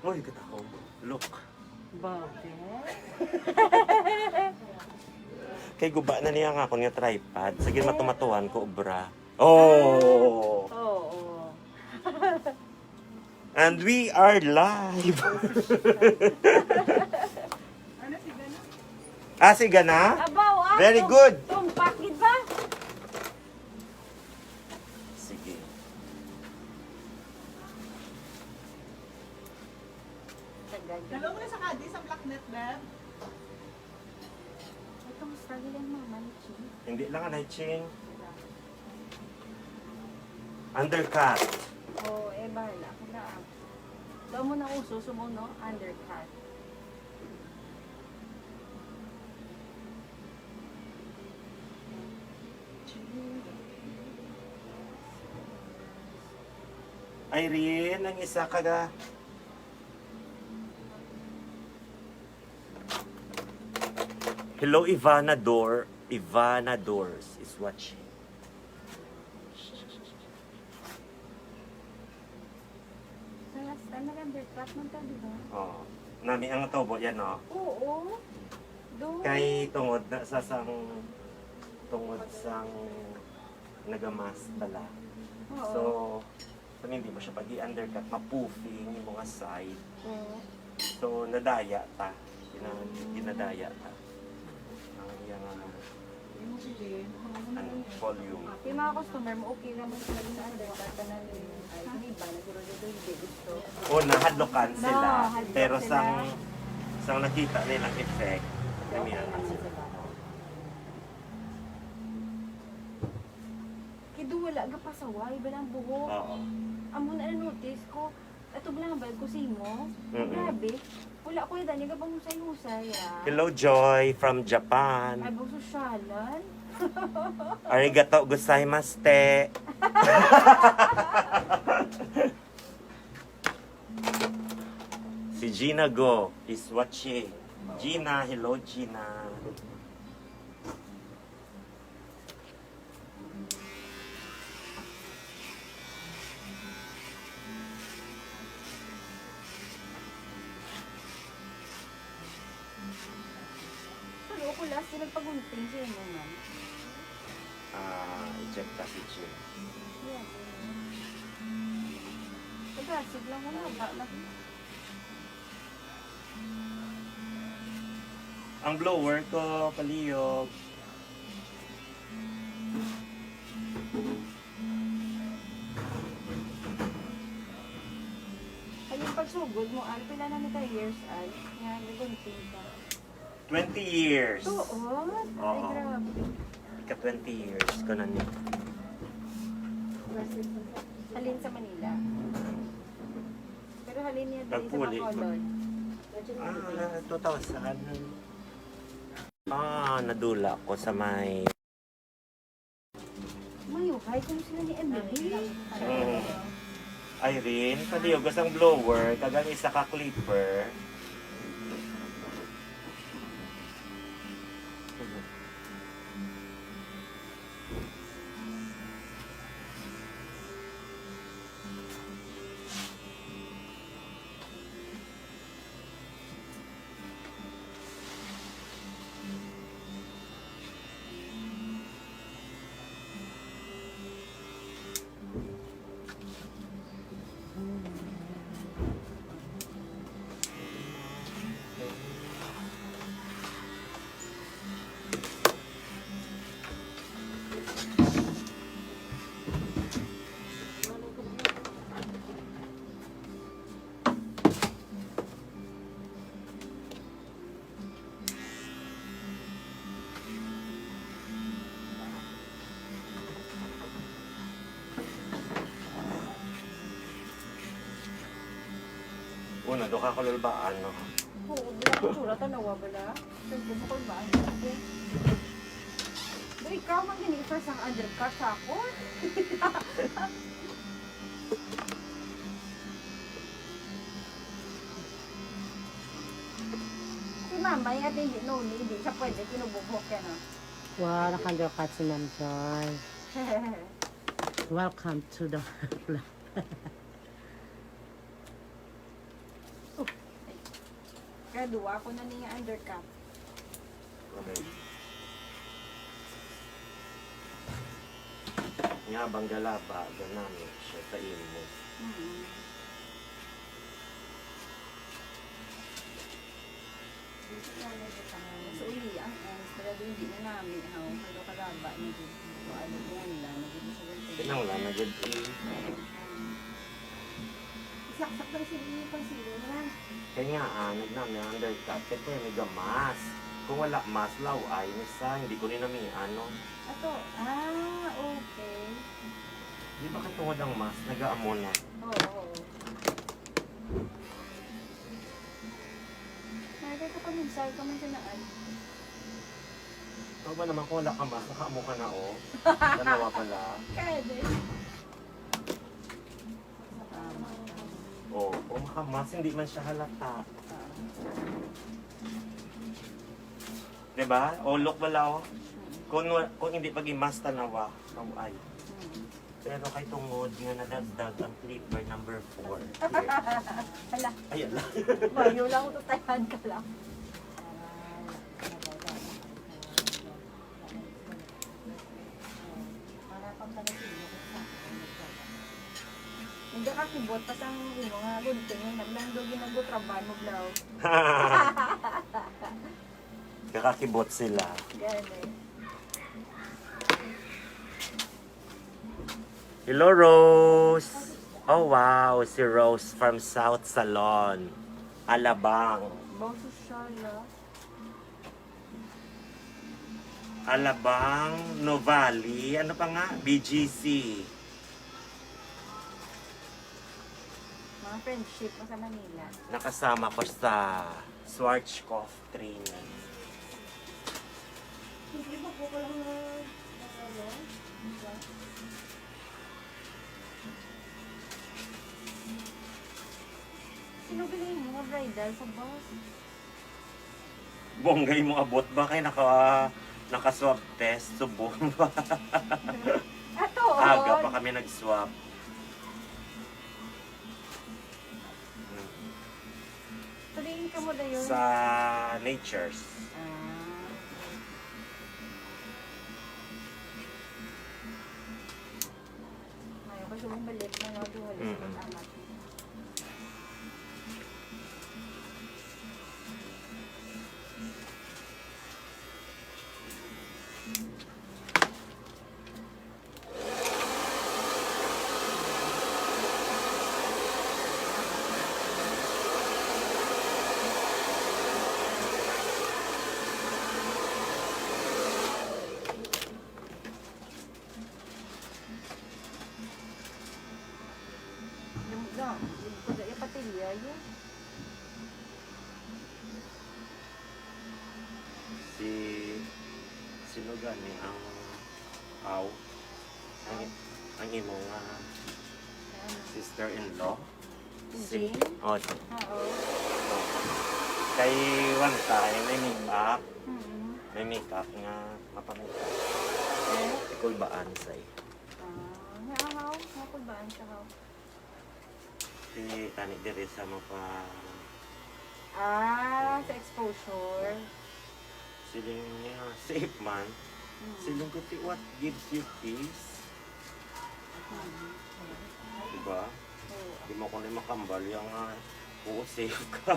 Uy, katako. Look. Bakit? Kay guba na niya nga ako nga tripod. Sige, matumatuan ko, obra. Oh! Oo. And we are live! Ano si Gana? Ah, sige na? Abaw, Very good. Tumpak, di ba? Sige. Dalawa mo na sa kadi sa Blacknet, Beb. Itong struggle yan, mama, ni Chi. Hindi lang anay, Ching. Undercut. Oo, bahala. Ako na. Daw mo na uso, sumuno, undercut. Irene, ang isa ka na. Hello, Ivana Dor. Ivana Doors is watching. Sa last time, nag-undercut man ta, di ba? Oh, nami ang tobo yan, oh. Oo. Doon. Kay tungod na sa tungod sang nagamas tala. Oo. So, kung hindi mo siya pag i-undercut, mapoofing yung mga side. Oo. So, nadaya ta. Ginadaya ta. Ang yung Hindi mo si Jane. volume. Yung mga customer mo, okay naman sila sa undercut na ay, hindi ba? Naguro dito hindi gusto. O, nahadlokan sila. Nahadlok Pero sila. sang nakita nilang effect, namihan sila. Kido wala ga pasaway ba ng buhok? Oo. Amo na notice ko. Ato ba lang ba ko mo? Mm-mm. Grabe. Wala ko ida niya bang husay-husay ah. Hello, Joy from Ay Japan. bang sosyalan. Arigato gozaimasu. Si Gina Go is watching. Gina, hello Gina. Pero ako last din nagpagunting siya mo man. I-check ka si Gina. Yeah. Tagasig lang ko na ba? Ang blower ko, paliyog. Ay yung pagsugod mo, ano pila na nita years ay? Nga, nagunting ka. 20 years. Tuon? Ay Oo. grabe. Ika 20 years ko na niya. Halin sa Manila. Pero halin niya din sa Pagpuli. Bacolod. 2000. Nadula ko sa may... Mayukay, kung sila ni Emily. Irene, paliyog ang blower, kagang isa ka clipper. Una, doon ka kululbaan, no? Oo, bila ko tsura, tanawa ba na? Siyempre mo kung ba? Do ikaw mag-inifers ang undercut sa ako? Si mama, yung ating hindi siya pwede, kinubukbok yan, no? Wow, naka-undercut si Ma'am Joy. Welcome to the vlog. Gradua ako na niya undercut. Okay. Nga bang galaba, ganami siya sa imo. So, uli, ang talaga hindi na namin, ano kalaba, naging ano yan lang, naging sa ganito. Tinang lang, nagod Saksak lang sila yung pansilo na. Kaya nga, nagnami ang undercut. Kaya may gamas. Kung wala mas, law ay nisa, hindi ko rin namin ano. Ato, okay. Di ba katungod ang mas, nag-aamo na. Oo. Nakita ko paminsan, kamansanaan. Ikaw ba naman kung wala ka mas, nakaamo ka na oh. Dalawa pala. Kaya din. Oh, kung makamas, hindi man siya halata. Diba? O, look wala oh. Kung hindi pag-imas tanawa, ay. Pero kay tungod nga nadagdag ang clipper number 4. Hala, Ayan lang. bayo lang ko tutayan ka lang. Hindi ka kibot, pas ang mga gunting, naglandog yung nagbutrabahan mo blaw. Kakakibot sila. Gano'n. Hello, Rose! Oh, wow! Si Rose from South Salon. Alabang. Bawso siya, la. Alabang, Novali, ano pa nga? BGC. Mga friendship mo sa Manila. Nakasama ko sa Schwarzkopf training. Hindi ba po ko lang ano? Sino bilhin mo mga bridal sa boss? Bonggay mo abot ba kay naka-swab test? Subong ba? Ato, Aga pa kami nag-swab. Tuliin ka mo na yun. Sa Natures. Ngayon ko siya mong balik na no, duwalis Mm-mm. ng amat. Yung ko na ipatilya yun. Sino gani ang aw ang imong sister-in-law? Jean? Oh, Oo. kay one time may make-up. Mm-hmm. May make-up nga mapamake-up. Eh? Ikul baan say. Naahaw? Nakulbaan siya haw? Si tani diri sa mapa Sa exposure. siling niya safe man. Siling kuti what gives you peace. Diba? Oo. Di mo ko na makambal yung safe ka.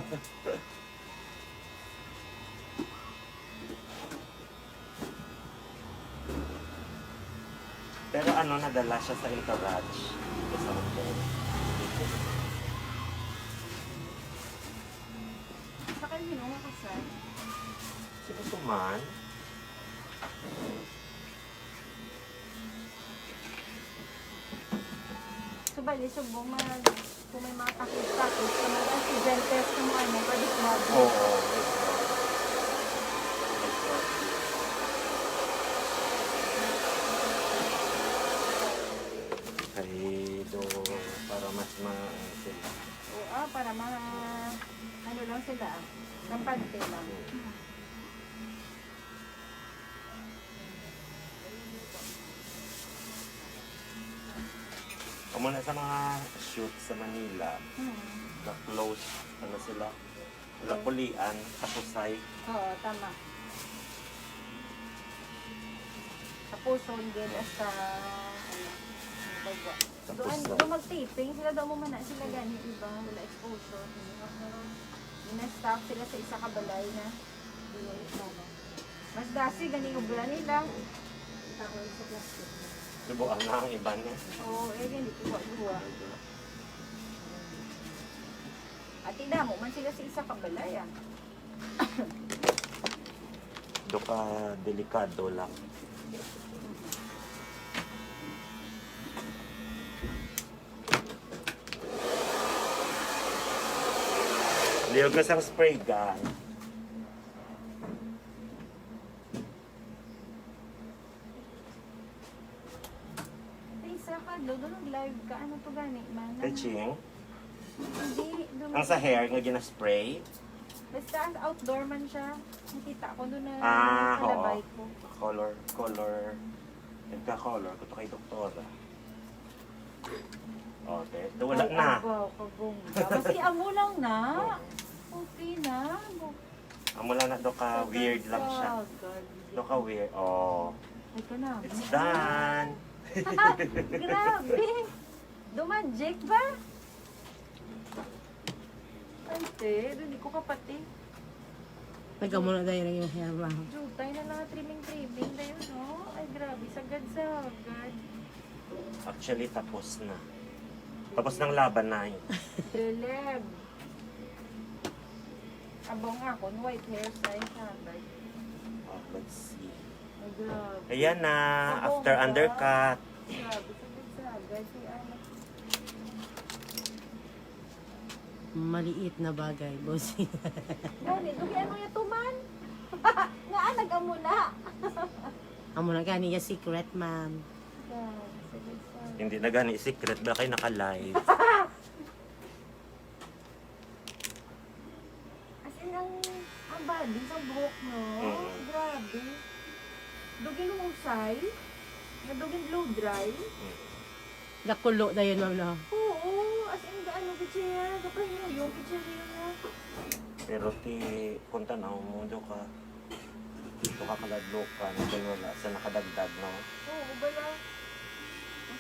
Pero ano, nadala siya sa Entourage. Dito sa hotel. Sa kanino makasal? Sino tuman? So, bali, subong kung may mga takot-takot, sa mga accident test ng ano, pwede kumabot. Oo. Kay do para mas sila. Oo, para mga, ano lang sila, kampante lang. Kamo na sa mga shoot sa Manila, na close, ano sila, Wala pulian, tapusay. Oo, tama. Sa puson, din sa... Doon mag-taping, sila daw mo mana sila gani, iba, wala exposure. Ina-staff sila sa isa kabalay na. Mas dasi, gani ubra nila. Subuan na ang iba niya. Oo, gani, kuha-kuha. At ina mo, man sila sa isa kabalay, ah. Doka delikado lang. Liugas ang spray gun. Isa ka, doon live ka, ano to gani, man? Kaching. Hindi, Ang sa hair nga gina-spray. basta outdoor man siya. Nakita ko doon na Ah, kalabay oo. ko. Color. Nagka-color ko to kay doktora. Okay, wala na. Wow, kabongga. Kasi amo lang na. Okay na. Amo lang na doka weird lang siya. Doka weird. Oh, Ay ka na. it's done. Grabe. Dumagic ba? Ante, doon di ko kapati. Nagkamuna tayo lang yung hair mo. Jutay na lang trimming dayon, no? Ay, grabe. Sagad. Actually, tapos na. Tapos ng laban na yun. Deleb. Abong ako, white hair style sabay. Oh, let's see. Ay, grabe. Ayan na, after undercut. Grabe, sagad. Si Ana. Maliit na bagay, bossing. Gani, dugian mo yung tuman. Nga, nagamo na. Amo na gani yung secret, ma'am. Sagad. Hindi na gani secret, baka kayo naka-live. As in, ang body sa buhok, no? Mm. Grabe. Dugin mo usay. Dugin blow dry. Nakulo na yun, ma'am, no? Oo, as in, gaano ka siya? Kapag yung picture niya. Pero punta na mo do ka. Dito ka kaladlo ka, na wala sa nakadagdag, no? Oo, bala.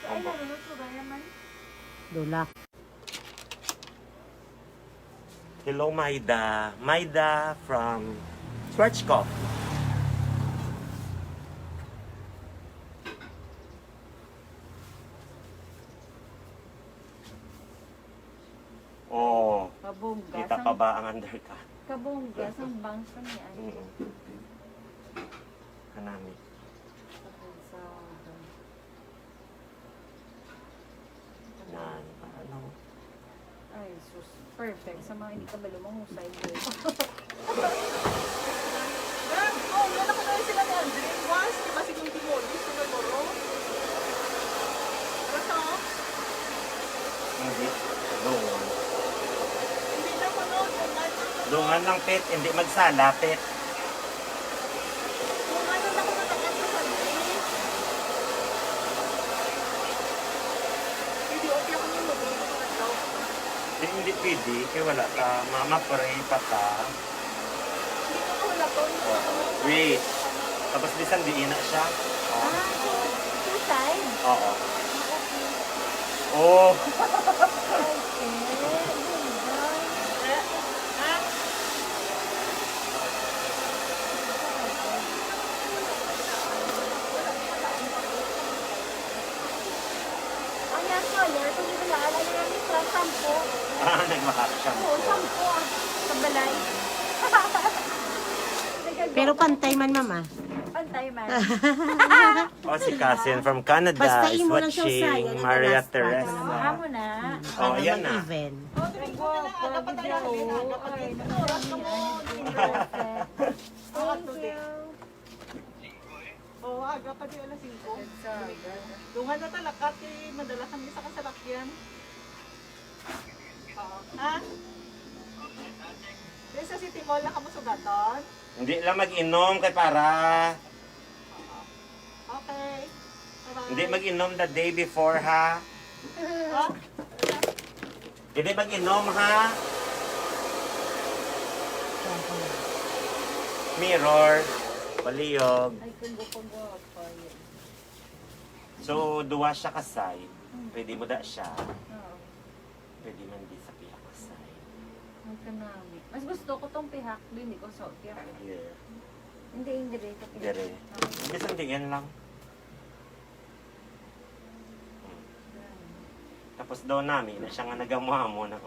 Ay, nalunod ko ba naman? Dulak. Hello, Maida. Maida from Schwarzkopf. Oh, Kabongga. kita pa ba ang undercut? Kabongga. Sang bangs pa niya. Mm. Hanami. Yan. Ano? Ay, sus. Perfect. Sa mga hindi ka ba lumangusay mo. Oh, yan ako na sila ni Andre. Once, di ba si Kung Timoli, sila Loro? Ano? Hindi. Dungan. Hindi na ko no, Dungan lang, pet. Hindi magsala, pet. kung ano na ko natakas sa Andre. Hindi, okay ako nung mag-ibig ko na daw. Hindi pwede. Kaya wala ka. Mama, pray pa ka. Hindi ko wala to. Wait. Tapos bisan di ina siya. Oh. Ah, two sides? Oo. Oh. Okay. Ang yan color, kung hindi nila alam yung isa, 10. Nagmahal siya. Oo, 10 sa balay. Pero pantay man, mama. Pantay man. Oh, si Cousin from Canada Basta is imo lang siya watching usay, ano, Maria last part. Teresa. Amo na. Oh, yan na. Even. Wow, pag video. Ay, Thank you. Oo, aga pa di alas 5. Dungan na talaga, madala kami sa kasalakyan. Oo. Ha? Di sa City Mall na kamo sugaton? Hindi lang mag-inom kay para. Okay. Bye-bye. Hindi mag-inom the day before, ha? Ha? Hindi mag-inom, ha? Mirror. Paliyog. Ay, kung gupag-wapa yun. So, duwa siya ka side. Pwede mo da siya. Oo. Pwede man di sa piyak ka side. Ang kanami. Mas gusto ko tong pihak din. Hindi ko sa pihak. Yeah. Hindi rin. Dire. Bisan di yan lang. Tapos daw namin, na siya nga nagamuha mo na.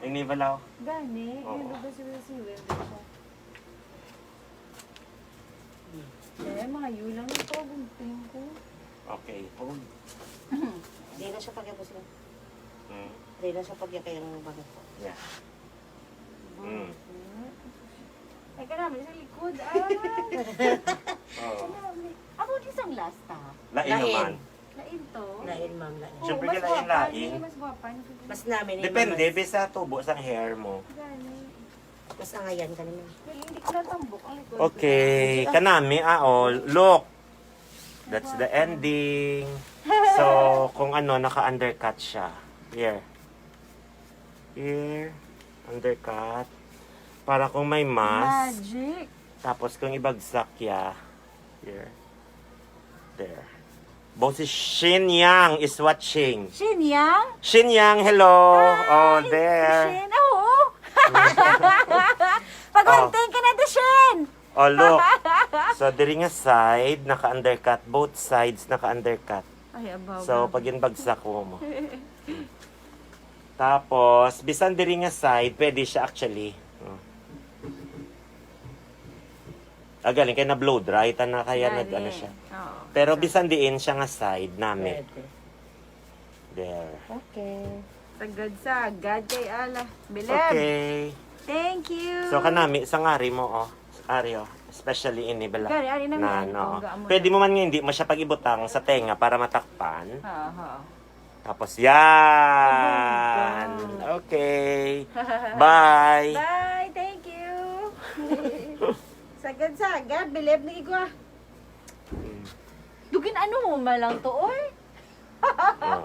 Yung nibalaw. Gani. Oo. Yung ba siya? Eh, mga yulang ito. Gunting ko. Okay. Oh. Hindi na siya pagyakos lang. Mm. Hindi na siya pagyakay ang bago ko. Yeah. Mm. Ay, kanami sa likod. Ah! Oh. Kanami. Ako din isang last ha. Lain Lain. naman. Lain to. Lain, ma'am, lain. Siyempre, mas kailangan guwapa. lain. Hindi, mas guwapa. Mas namin Depende, bisa tubo sa hair mo. Gani. Mas angayan ka naman. Well, hindi ko natambok ang likod. Okay, kanami look. That's the ending. So, kung ano, naka-undercut siya. Here. Here. Undercut. Para kung may mask. Magic. Tapos kung ibagsak ya. Here. There. Boss Shin Yang is watching. Shinyang? Shin Yang, hello. Oh, there. Shin? Oo. Pag-unting ka na to, Shin. Oh, look. So, diri nga side, naka-undercut. Both sides, naka-undercut. Ay, abaw. So, pag yun bagsak mo. Tapos, bisan diri nga side, pwede siya actually. Galing kay na blow dry, na kaya ano siya. Oo. Pero bisan diin siya nga side namin. Pwede. There. Okay. Sagad kay Ala. Bileb. Okay. Thank you. So, kanami, sa ngari mo, oh. Ari, oh. Especially ini bala. Gari, ari na nga. No. Tungga mo Pwede na. mo man nga hindi mo siya pag-ibutang sa tenga para matakpan. Oo. Tapos yan. Okay. Bye. Bye. Thank you. Sagad. Bileb na igwa. Dugin ano mo malang to, oy. Oh.